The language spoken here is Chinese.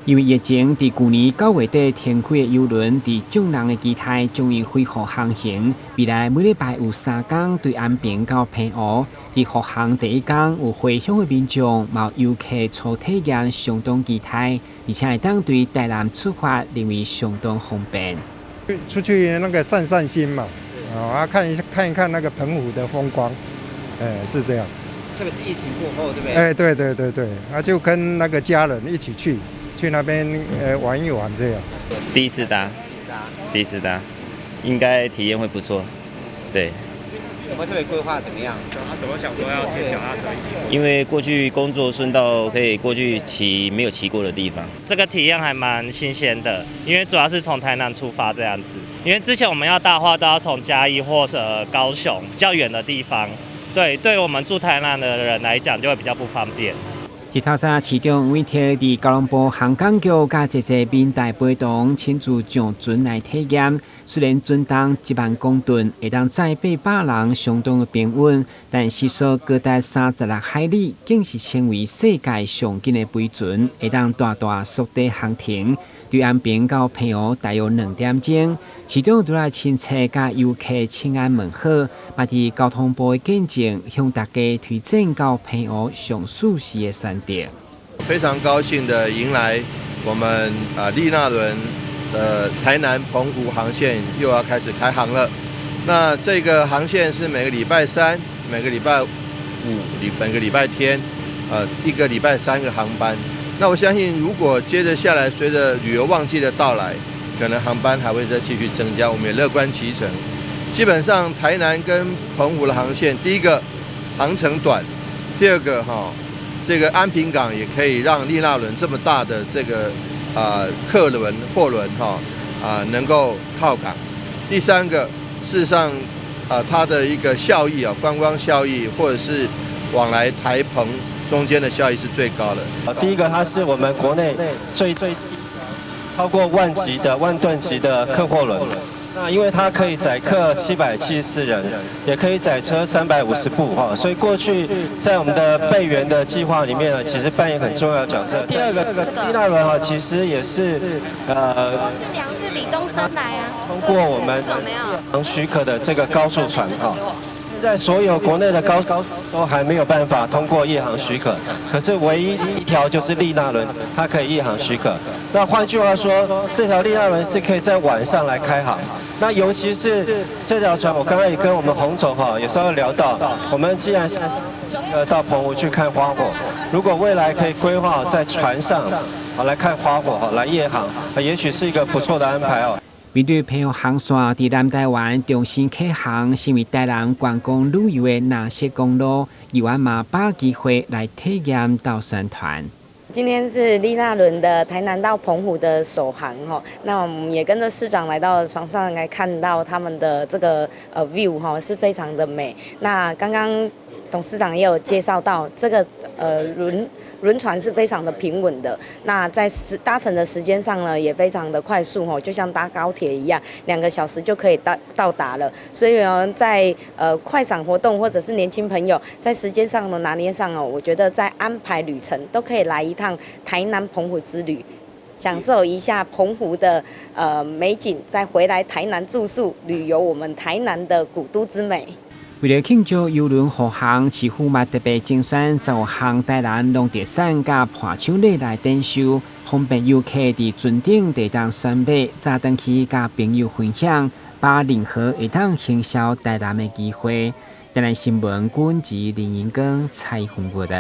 因为疫情，伫去年9月底停开的邮轮，伫众人的期待终于恢复航行。未来每礼拜有3天对岸边到澎湖，伫复航第1天有回乡的民众，嘛有游客初体验相当期待，而且会当对台南出发，认为相当方便。出去那个散散心嘛，看一看那个澎湖的风光，是这样。特别是疫情过后，对不对？对，就跟那个家人一起去那边玩一玩这样。第一次搭，应该体验会不错，对。有没有特别规划怎么样？怎么想说要骑脚踏车？因为过去工作顺道可以过去骑没有骑过的地方，这个体验还蛮新鲜的，因为主要是从台南出发这样子。因为之前我们要搭的话，都要从嘉义或者高雄比较远的地方。对我们住台南的人来讲，就会比较不方便。一透早市长委托伫高雄部航港局甲一个民代陪同亲自上船来体验。虽然船重1万公吨，会当载800人，相当的平稳，但时速高达36海里，竟是成为世界上紧的飞船，会当大速地航停。对岸边到澎湖大约2点钟，市长都来亲切甲游客请安问好，嘛伫交通部的见证，向大家推荐到澎湖上舒适的选择。非常高兴的迎来我们丽娜轮的台南澎湖航线又要开始开航了。那这个航线是每个礼拜3、每个礼拜5、每个礼拜天，1个礼拜3个航班。那我相信，如果接着下来，随着旅游旺季的到来，可能航班还会再继续增加，我们也乐观其成。基本上，台南跟澎湖的航线，第一个航程短，第二个这个安平港也可以让丽娜轮这么大的这个货轮能够靠港。第三个，事实上它的一个效益观光效益或者是往来台澎中间的效益是最高的。第一个，它是我们国内最超过万吨级的客货轮。那因为它可以载客774人，也可以载车350部所以过去在我们的备援的计划里面呢，其实扮演很重要的角色。第二个，丽娜轮其实也是郭世良是李东升来啊，通过我们航许可的这个高速船现在所有国内的高都还没有办法通过夜航许可，可是唯一一条就是丽娜轮，它可以夜航许可。那换句话说，这条丽娜轮是可以在晚上来开航。那尤其是这条船，我刚刚也跟我们洪总也稍微聊到，我们既然是到澎湖去看花火，如果未来可以规划在船上来看花火来夜航，也许是一个不错的安排面对澎湖航线伫南台湾重新启航，身为台南观光旅游的那些公路，游玩嘛把握机会来体验到宣传。今天是丽娜轮的台南到澎湖的首航那我们也跟着市长来到船上来看到他们的这个view是非常的美。那刚刚董事长也有介绍到这个轮船是非常的平稳的，那在搭乘的时间上呢也非常的快速就像搭高铁一样，2个小时就可以到达了。所以在快闪活动或者是年轻朋友在时间上的拿捏上我觉得在安排旅程都可以来一趟台南澎湖之旅，享受一下澎湖的美景，再回来台南住宿旅游我们台南的古都之美。为了庆祝邮轮复航，市府嘛特别精选15项台南农特产甲伴手礼来展售，方便游客伫船顶地当选买，早登去甲朋友分享，把任何会当行销台南的机会。台南新闻管制林银光采访报道。